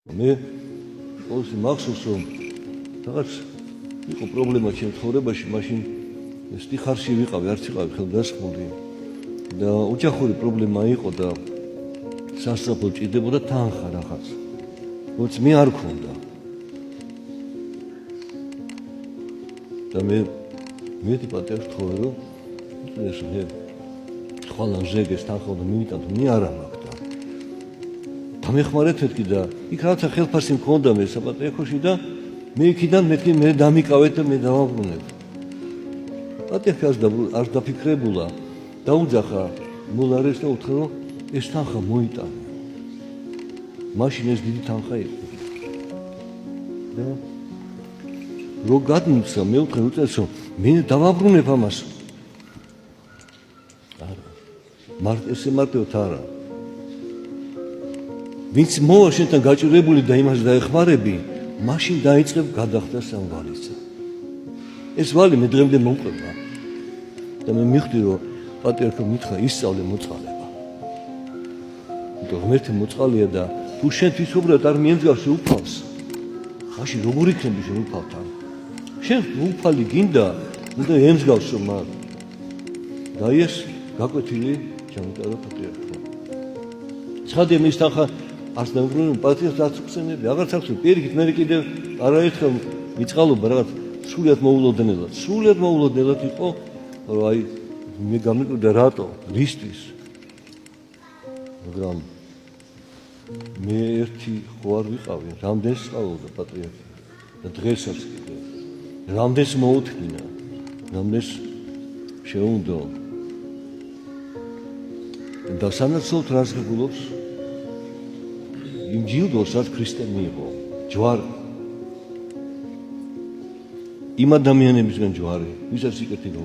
მე ყოველთვის მახსოვს რომ რაღაც იყო პრობლემა ჩემს ცხოვრებაში, მაშინ სტიხარში ვიყავი, არც იყავი ხელდასხმული და ოჯახური პრობლემა იყო და სასწრაფო ჭირდებოდა თანხა რაღაც. როც მე არ ქონდა. და მე პატიარს თხოვე რომ ეს მე ხვალან ჟეგეს თანხა უნდა მივიტანო, მე არ მაქვს. დამეხმარეთ მეთქი და იქ რაღაცა ხელფასი მქონდა მე საპატრიარქოში და მე იქიდან მეთქი მე დამიკავეთ და მე დავაბრუნებ. პატრიარქი არ დაფიქრებულა, დაუძახა მოლარეს და უთხრა რომ ეს თანხა მოიტანე. მაშინ ეს დიდი თანხა იყო. და რო გადმოცა მე უთხრა უწეს რომ მე დავაბრუნებ ამას. არა. ესე მარტივად არა. ვინც მოვა შენთან გაჭირებული და იმას დაეხმარები, მაშინ დაიწყებ გადახდა სამ ვალისა. ეს ვალი მე დღემდე მომყვება. და მე მივხვდი რომ პატრიარქმა მითხრა ისწავლე მოწყალება. იმიტომ ღმერთი მოწყალია და თუ შენ თვითობრად არ მიემსგავსე უფალს, მაშინ როგორ იქნები შენ უფალთან? შენ უფალი გინდა, უნდა ემსგავსო მას. და ეს გაკვეთილი ჩამოიტანა პატრიარქმა. ცხადია მის თანხა არც დამბრუნებულ პატრიარქს არც ხსენები, აღარც აქვს პირიქით მე კიდევ არაერთხელ მიწყალობა რაღაც სულად მოულოდნელად იყო, რომ აი მე გამიკვირდა რატო, რისთვის. მაგრამ მე ერთი ხო არ ვიყავი, რამდენს სწავლობდა პატრიარქი და დღესაც კიდევ რამდენს მოუთმინა, რამდენს შეუნდო. და სანაცვლოდ რას გულობს იმ ჯილდოს, რაც ქრისტე მიიღო, ჯვარი. იმ ადამიანებისგან ჯვარი, ვისაც იკეთება